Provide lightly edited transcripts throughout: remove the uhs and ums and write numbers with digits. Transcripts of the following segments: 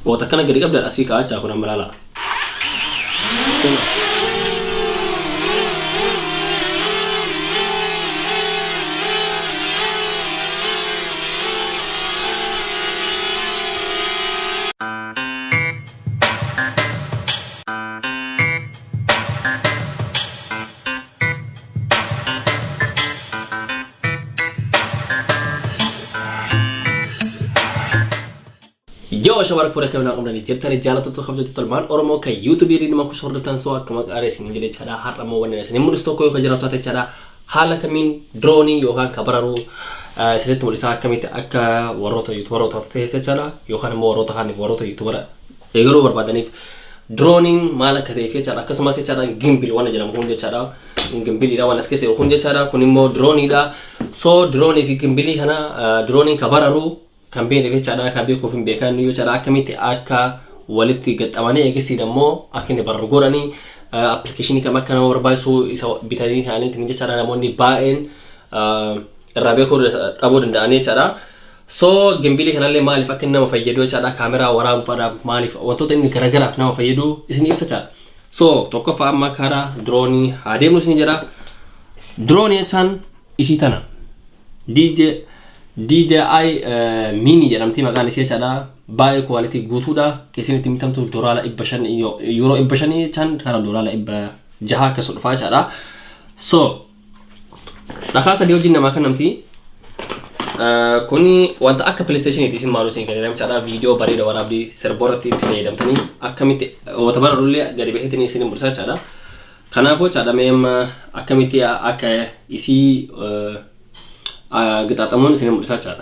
وتكنا قريب قبل الأسيكا أشا كنا ملالا Yo shabarak fura kamna qomna ni jirtani jaalatu khafjatu talman oromo ka youtuberi ni ma ku shordatan so akama qares ni jile chada haramo wanne ni mudisto ko khajratu ta chada hala kamin drone yo han kabararu siret mulisa kamita akka waroto youtubero tafte se chada yo han mo waroto han waroto youtubera egaro barbadani droning mala kadefe chada kasuma se chada gimbal wanne jana hunde chada gimbali da wanne skese hunde chada kunimo drone da so drone fi gimbali hana droning kabararu campaign في شارع كابي كوفين بيكان نيو شارع كميت أكا ولدتي قد أمانة يكسي دمو أكين برغوراني application كما كان وربايسو يسوي بتاريخ يعني تنجي شارع نموني باين الرابع كور أبو دنداني شارع so جنبيلي كنا اللي ما لفك إنه مفيدو شارع كاميرا ورا فرا ما لف وانتو تاني كراجرا فينا مفيدو إسني إيش شارع so توقف أما كارا دروني هذا مسني جرا دروني كان إيشي تنا DJI mini jedhamti maqaan ishee chadha baay'ee quality guutuudha keessatti mitamtu doolaara 500 euro 500 chan kana doolaara 600 akka sodfaa chadha so dhakaa sadii wajjin nama kanamti kuni wanta akka PlayStation isin maalu isin kan jedhamu chadha video bareeda waraabdi serborratti itti fayyadamtanii akkamitti wata bararullee gadi beekitanii isin mul'isaa chadha kanaafuu chadha meem akkamitti akka isii kita temuin sini mulai saja.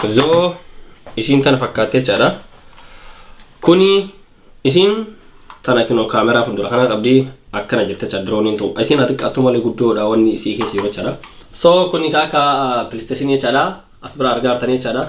So, isin kan fakkaatee cara. Kuni isin tana kino kamera fundura kana qabdi akkana jette cha drone to isin ati qatuma le guddo da wonni isi ke siro chara so kuni kaka PlayStation ye chara asbara argartani chara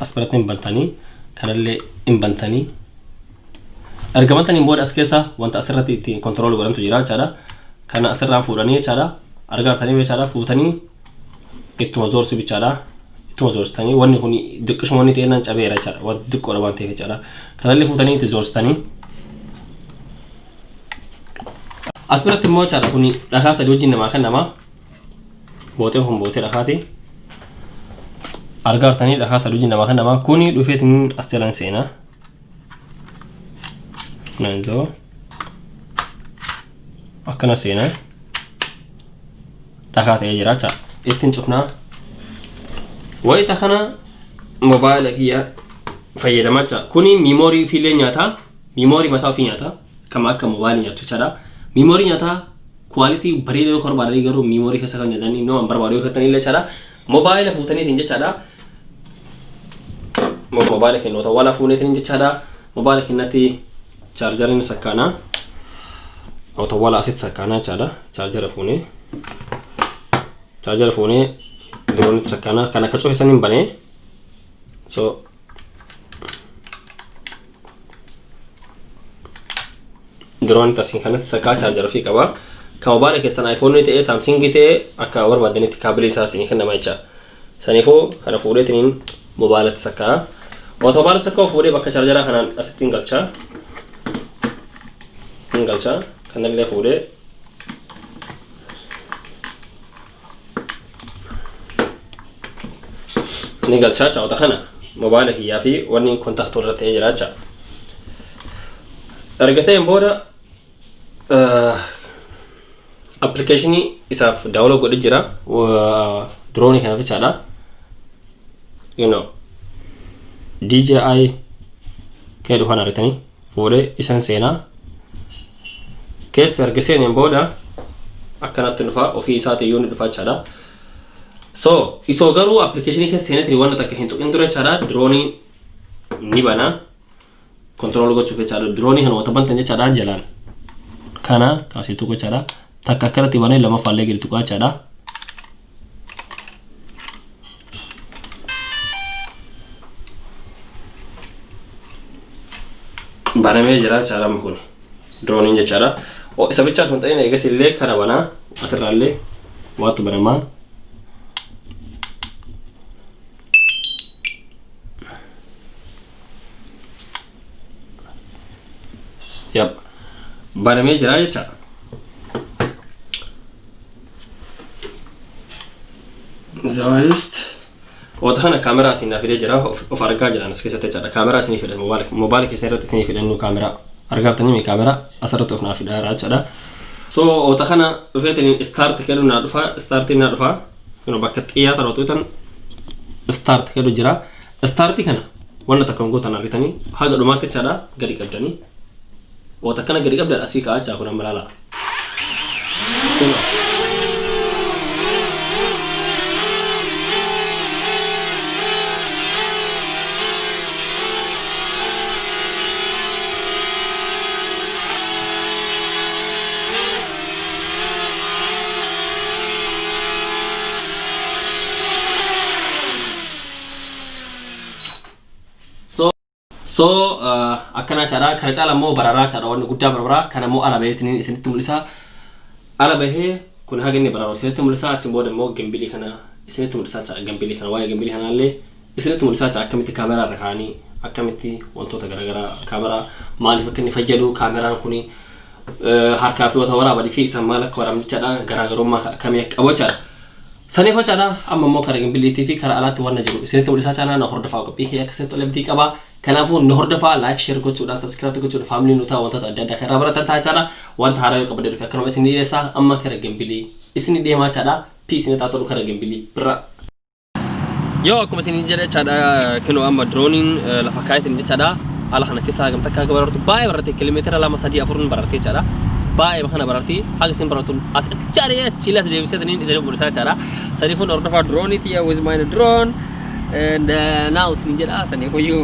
asbaratin bantani kanalle imbantani argamantani mod askesa wanta asrati ti control gorantu jira chara kana asran furani chara argartani be chara futani ittu mazor si bichara تزورستاني واني هوني دكش موني تينا نجابيرا چارا وان دك ولا وان تيفي چارا كذلك فوتاني تزورستاني أسبرت مو چارا هوني رخا سدوجين نما خن نما بوته هم بوته رخاتي أرجع تاني رخا سدوجين نما خن نما كوني دوفيتين أستيلان سينا نانزو أكنا سينا رخاتي يجرا چا إتين شوفنا ويتخنا موبايل هي فيدا ماچا كوني ميموري في لنياتا ميموري متا في نياتا كما كموبايل نياتو چرا ميموري نياتا كواليتي بريدو خور باري غرو ميموري كسا نداني نو امبر باريو خطني له چرا موبايل فوتني تنجا چرا موبايل كنوتا ولا فوني تنجا چرا موبايل كنتي چارجر نسكانا او تو ولا اسيت سكانا چرا چارجر فوني drone sakana kana kacho hisanin bane so drone tasin kana saka charger fi kaba ka mobile ke san iphone te samsung te akka war badani te kabel sa sin kana maicha sanifo kana fuure tin mobile saka auto mobile saka fuure bakka charger kana asitin galcha kana le fuure نيجال شاشة أو دخنا موبايل هي في ونين كونتاكت ولا تيجراچا أرجعتين بورا application إساف داونلود قد جرا و drone هنا في شالا you know DJI كده هنا رتني فوري إسان سينا كيس أرجعتين بورا أكنت نفا وفي ساعة يون نفا شالا so isogaru application ke sene tri wana takka hinto indure chara drone ni bana control go chufe chara drone hano taban tanje chara jalan kana kaasitu ko chada takka kanatti banee lama fallee gadi tuqaa chada banamee jira chada mukuni drone inja chada o isa bicha sun ta'in eegas illee kana bana asirraallee waatu banamaa yap banamee jira jecha zaist وضحنا كاميرا سينا في الجرا وفرقا جرا نسكت تجارة كاميرا سيني في الموبايل كيسير تسيني في لأنه كاميرا أرجعت تاني من كاميرا أثرت وخنا في دارات جرا وضحنا فيتني ستارت كده نعرفها ستارت نعرفها إنه بكت إياه ترى تويتن ستارت كده جرا ستارت كنا وانا تكونغو تناريتني حاجة دومات تجارة قري قبلني وضحنا قري قبل الأسيك آج أكون ملالا akkana cara kana cala mo barara cara wonni guddaa barabara kana mo ala beetini isinitti mulisa ala behe kun hagini bararo isinitti mulisa achi booda mo gambili kana isinitti mulisa cara gambili kana waa'ee gambili kana illee isinitti mulisa cara akkamitti kaameraa irra kaanii akkamitti wantoota garaagaraa kaameraa maaliif akka inni fayyadu kaameraan kuni harkaa fi wata waraabadii fi isaan maal akka waraabnichaadha garaagarummaa akkamii qabu jechaadha saniif jechaadha amma immoo karaa gambiliitii fi karaa alaatti waan jiru isinitti mulisa cara na hordofaa qophii kee akka isinitti olebdii qaba كنافو نهردفا لايك شير كوتشو سبسكرايب كوتشو فاميلي نوتا وانتا أدادا خير برا تنتاجرا وانتا هرايو قبل دفع كنوا اسني لسا أما كرا جنبلي اسني دي ما تشادا بيس نتاتلو كرا جنبلي برا يو أكو مسني جدا تشادا كنوا أما درونين لفكايت نجى تشادا على خنا كيسا قم تكا برا باي برا كيلومتر على مساجي أفرون برا تشادا باي بخنا برا تي حاجة سين برا تون أس جاري تشيلا سجى بس تنين إذا برا تشادا سنيفون نهردفا دروني تيا with my drone and now اسني جدا سنيفو you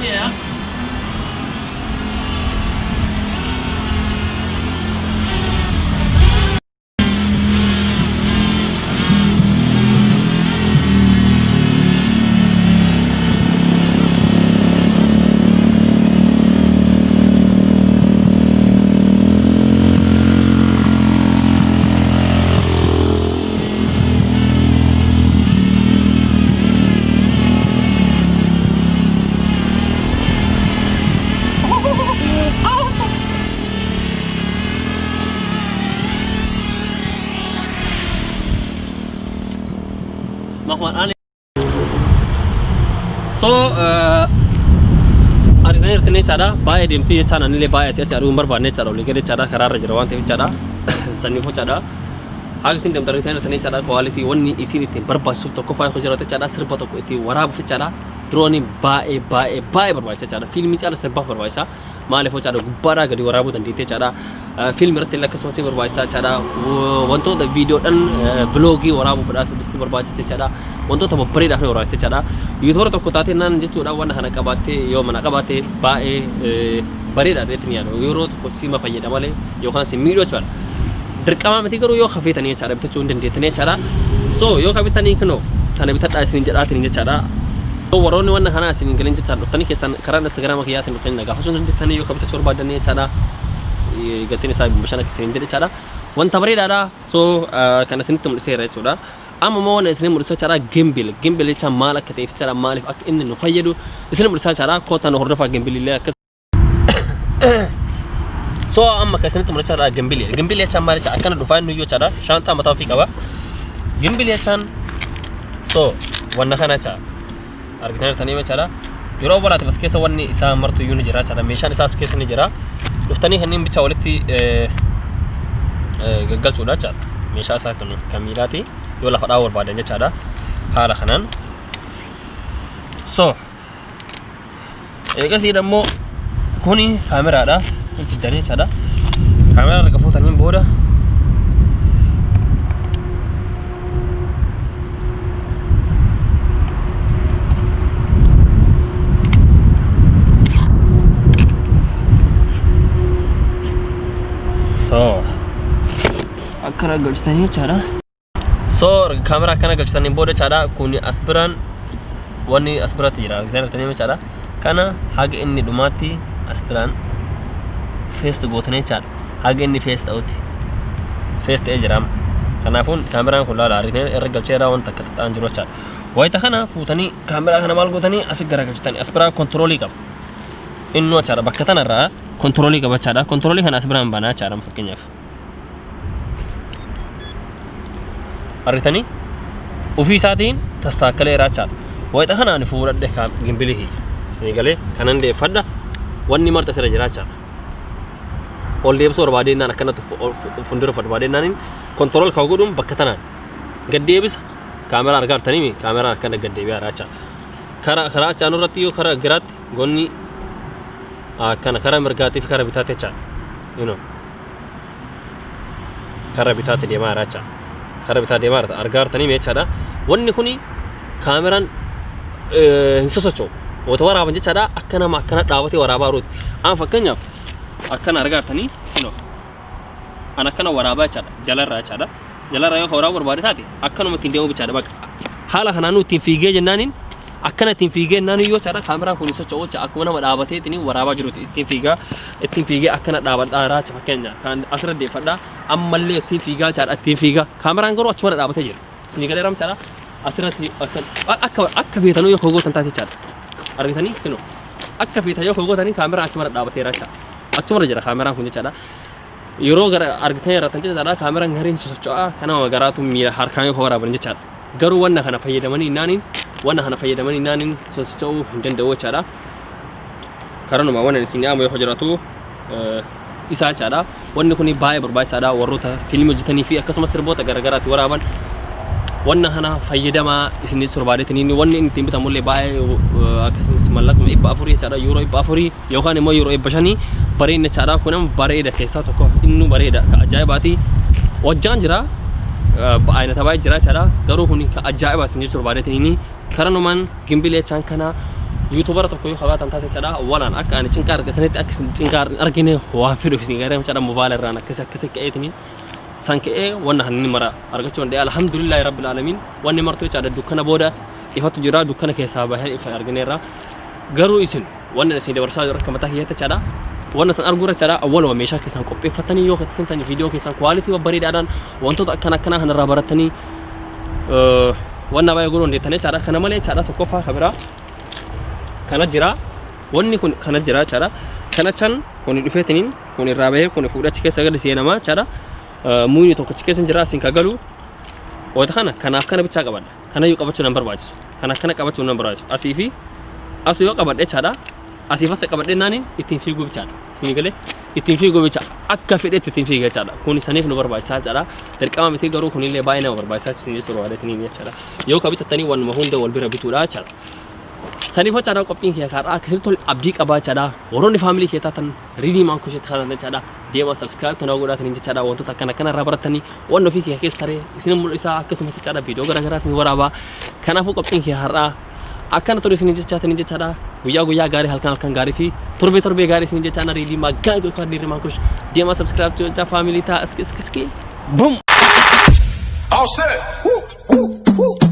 ya. So aritani irtini cara bae dimtu ye cara nile bae asia cara umbar bane cara oleh kede cara karar rajawan tevi cara sanifo cara hag sin dem taritani irtini cara quality wonni isi ni timbar basuf to ko fa ko jarate cara serba to ko iti warab fi cara drone bae berbaisa cara film cara serba berbaisa malefo cara gubbara gadi warabu dan dite cara film irtini lakas masih berbaisa cara wanto da video dan vlogi warabu fada sebisi berbaisa cara wanto ta babbare da berbaisa cara YouTubera tokko taate nan jechuudha waan kana qabate yoo mana qabate bae bare da retni yaano yoro tokko sima fayyada male yoo kan si miidho chala dirqama miti garuu yoo khafetani cara bitachuu dandeetani cara so yoo kabitani kno tana bitadha isin jedhaatini jechaadha so waroonni waan kana isin galin jechaadha dhuftani keessan karaa Instagram kiyaatin dhuftani nagaa fasuun dandeetani yoo kabitachuu barbaadani jechaadha gatiin isaa bashana keessan jechaadha wanta bareedaadha so kana isinitti mul'iseera jechuudha amma moo wana isini mul'isa cara gimbal jecha maal akka ta'eef cara maaliif akka inni nu fayyadu isini mul'isa cara koota nu hordofa gimbal illee akka so amma kasanitti mul'achaa jira gimbilee chaan maal jecha akkana dhufaa inni yoo chaadha shaantaa mataa ofii qaba gimbilee chaan so wanna kana cha argitan tanii machaadha yeroo balaati bas keessa wanni isaa martu yuuni jira chaadha meeshaan isaas keessa ni jira dhuftanii hanniin bicha walitti gaggalchuudha chaadha meeshaa isaa kan miilaati yoo lafa dhaawuu barbaadan jechaadha haala kanaan so eegasii dammoo kuni kaameraadha fiddanii chaadha kaameraa erga fuutaniin booda so akkana galchitanii chaadha so kamera akkana galchitanii booda chaadha kuni asbiraan wanni asbiraatti jira argitanii chaadha kana haga inni dhumaatti asbiraan face gootanii chaadha haga inni face ta'utti face ta'ee jira kanaafuun kameraan kun laala argitanii irra galcheeraa wanta akka ta'an jiru chaadha wayita kana fuutanii kameraa kana maal gootanii as gara galchitanii asbiraan kontroolii qaba innoo chaadha bakka tanarraa kontroolii qaba chaadha kontroolii kana asbiraan banaa chaadha fakkeenyaaf argitanii ofii isaatiin tastaakaleeraa chaadha wayita kana ani fuudhadhe gimbilii sinigalee kanan deeffadha wanni marta sira jira chaadha ol deebisuu barbaadennaan akkanatti fundura barbaadennaan kontrool ka godhuun bakka tanaan gad deebisa kaameraa argaa artanii kaameraa akkana gad deebi'aa chaadha karaa chaanuu irratti yoo karaa giraatti gonni akkana karaa mirgaatii fi karaa bitaatti chaadha you know karaa bitaatti deemaa chaadha karaa bitaa deemaa argaa artanii meechaadha wanni kuni kaameraan hin sosochoo wata waraaban jechaadha akkana dhaabatee waraabaa rooti aan fakkeenyaaf akkana argaa artanii you know an akkana waraabaa chaadha jalarraa yoo waraabuu barbaade taate akkanuma ittiin deemuu bichaadha bakka haala kanaanuu ittiin fiigee jennaaniin akkana ittiin fiigee naan yoo chaadha kaameraan kun socho'oo akkuma nama dhaabatee ittiin waraabaa jiruuti ittiin fiigee akkana dhaabadhaa cha fakkeenya kan asirra deeffadha ammallee ittiin fiigaa chaadha ittiin fiigaa kaameraan garuu achuma dhaabatee jira isin galee ram chaadha asirratti akka feetanuu yoo kogootan taate chaadha argitanii kino akka feetan yoo kogootanii kaameraan achuma dhaabateera chaadha achuma jira kaameraan kun jechaadha yeroo gara argitanii irratti jechaadha kaameraan gariin socho'aa kana garaatu miila harkaan yoo waraaban jechaadha garuu wanna kana fayyadamanii naaniin socho'uu hin danda'u jechaadha karanuma wannan isin amma yoo hojjetaatu isaa jechaadha wanni kun baay'ee barbaachisaadha warroota fiilmii hojjetanii fi akkasumas sirboota garagaraatti waraaban wannan kana fayyadamaa isin sorbaadetanii wanni inni ittiin bitamullee baay'ee akkasumas mallaquma 400 jechaadha euro 400 yookaan immoo euro 500 bareedna jechaadha kunam bareeda keessaa tokko inni bareeda ka ajaa'ibaati wajjaan jira ayna tabaay jira chaadha garuu kun ka ajaa'iba isin sorbaadetanii karanumaan gimbilee chaan kana YouTubera tokko yoo qabaatan taate chaadha walaan akka ani cinqaar gasanitti akka cinqaar argine waan fedhu isin gareem chaadha mobaayil irraan akkasii ka'eetini sankee wanna hanni mara argachuu danda'e alhamdulillah rabbil alamin wanni martoo chaadha dukkana booda ifatu jira dukkana keessaa bahan ifa argineerra garuu isin wanna isin dabarsaa jira akka mataa hiyata chaadha wanna san argura chaadha awwaluma meeshaa keessan qopheeffatanii yoo keessan video keessan quality bareedaadhaan wantoota akkana kana irraa baratanii wanna baay'ee godhuu dandeettanii chaadha kana malee chaadha tokkoffaa kabira kana jira wanni kun kana jira chaadha kana chan kun dhufeetiniin kun irraa bahee kun fuudhachi keessa gadi seenamaa chaadha muuni tokko keessa jira asin ka galu wata kanaaf kana bichaa qabadha kana yoo qabachuu nan barbaachisu kana qabachuu nan barbaachisu asii fi asu yoo qabadhe chaadha asii fasa qabadhe naaniin ittiin fiiguu bichaadha isin galee ittiin fiiguu bicha akka fedhetti ittiin fiigaa chaadha kun saniif nu barbaachisaa chaadha dirqama miti garuu kunillee baay'ee nama barbaachisaa isin jechuudha waadetiniin chaadha yoo ka bitattanii wanuma hunda wal bira bituudha chaadha saniif chaadha qophiin kee kaadha akkasitti tol abdii qabaa chaadha warroonni faamilii kee taatan riidii maan kushetti kaatan chaadha deema subscribe tanaa godhaatanii jechaadha wantoota akkana irraa baratanii wanna ofii kee keessa taree isin mul'isa akkasumas jechaadha viidiyoo garagaraa isin waraabaa kanaafuu qophiin kee har'aa akkana ture isin jechaatanii jechaadha guyyaa gaarii halkan gaarii fi torbee gaarii isin jechaadha riidii magaan gokaan riidii maan kush deema subscribe jecha faamilii taa iski boom all set